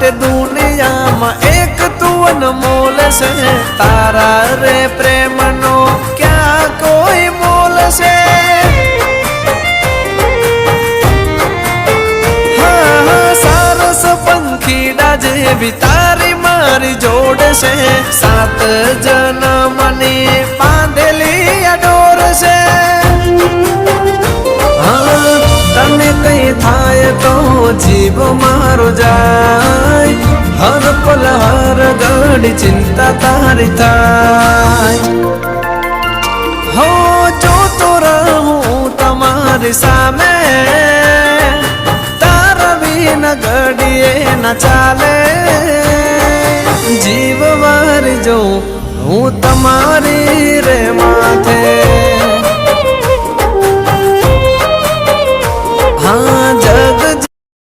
માટે દુનિયામાં એક તું અનમોલ છે, તારા રે પ્રેમનો ક્યાં કોઈ મોલ છે। સારસ પંખીડા જેવી તારી મારી જોડ છે, 7 જન્મની બાંધેલી અડોર છે। તને કઈ થાય તો જીવ મારો જાય, હર પલ હર ઘડી ચિંતા તારી થાય। હો જોતો રહું તમારી સામે, તારા વિના ઘડીએ ન ચાલે। જીવ વારી જો હું તમારી રે માથે।